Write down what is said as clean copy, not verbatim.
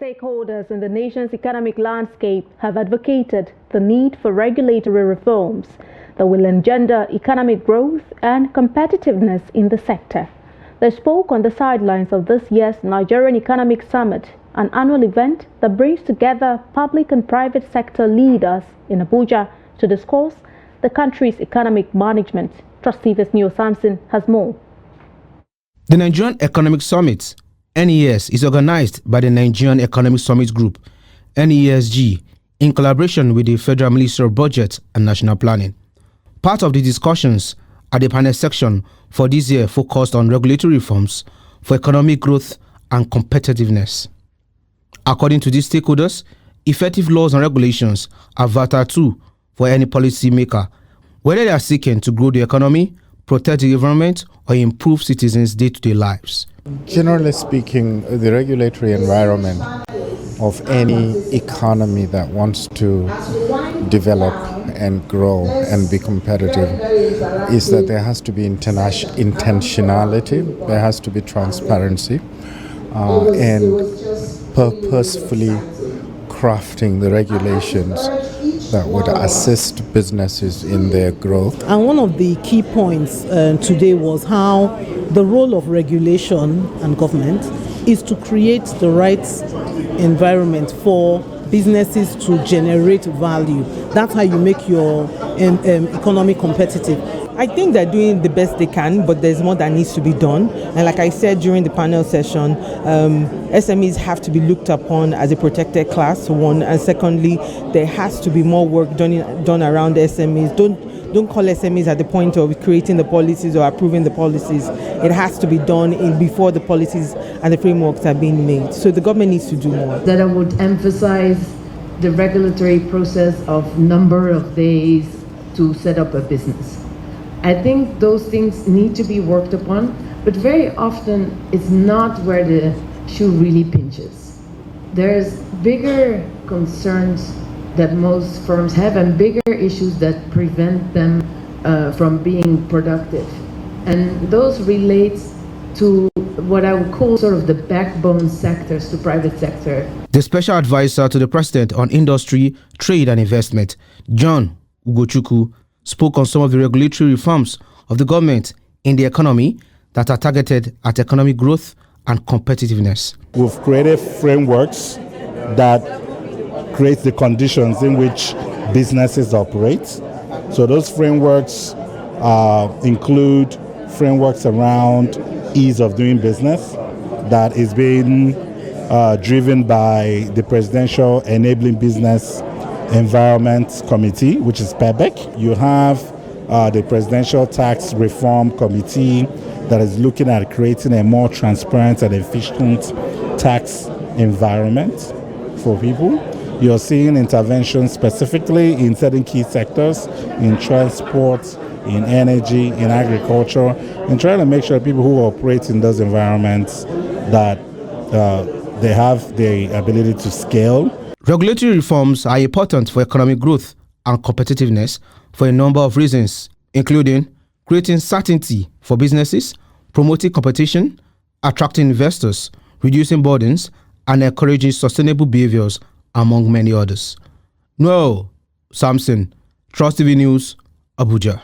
Stakeholders in the nation's economic landscape have advocated the need for regulatory reforms that will engender economic growth and competitiveness in the sector. They spoke on the sidelines of this year's Nigerian Economic Summit, an annual event that brings together public and private sector leaders in Abuja to discuss the country's economic management. Trustivus Neo Samson has more. The Nigerian Economic Summit, NES, is organized by the Nigerian Economic Summit Group, NESG, in collaboration with the Federal Ministry of Budget and National Planning. Part of the discussions at the panel section for this year focused on regulatory reforms for economic growth and competitiveness. According to these stakeholders, effective laws and regulations are vital too for any policymaker, whether they are seeking to grow the economy, protect the environment, or improve citizens' day-to-day lives. Generally speaking, the regulatory environment of any economy that wants to develop and grow and be competitive is that there has to be intentionality, there has to be transparency, and purposefully crafting the regulations that would assist businesses in their growth. And one of the key points today was how the role of regulation and government is to create the right environment for businesses to generate value. That's how you make your economy competitive. I think they're doing the best they can, but there's more that needs to be done. And like I said during the panel session, SMEs have to be looked upon as a protected class, one. And secondly, there has to be more work done around SMEs. Don't call SMEs at the point of creating the policies or approving the policies. It has to be done before the policies and the frameworks are being made. So the government needs to do more. That I would emphasize the regulatory process of number of days to set up a business. I think those things need to be worked upon, but very often it's not where the shoe really pinches. There's bigger concerns that most firms have and bigger issues that prevent them from being productive. And those relate to what I would call sort of the backbone sectors to private sector. The special advisor to the president on industry, trade and investment, John Ugochukwu, spoke on some of the regulatory reforms of the government in the economy that are targeted at economic growth and competitiveness. We've created frameworks that create the conditions in which businesses operate. So those frameworks include frameworks around ease of doing business that is being driven by the Presidential Enabling Business Environment Committee, which is PEBEC. You have the Presidential Tax Reform Committee that is looking at creating a more transparent and efficient tax environment for people. You're seeing interventions specifically in certain key sectors, in transport, in energy, in agriculture, and trying to make sure people who operate in those environments that they have the ability to scale. Regulatory reforms are important for economic growth and competitiveness for a number of reasons, including creating certainty for businesses, promoting competition, attracting investors, reducing burdens, and encouraging sustainable behaviors, among many others. Noel Samson, Trust TV News, Abuja.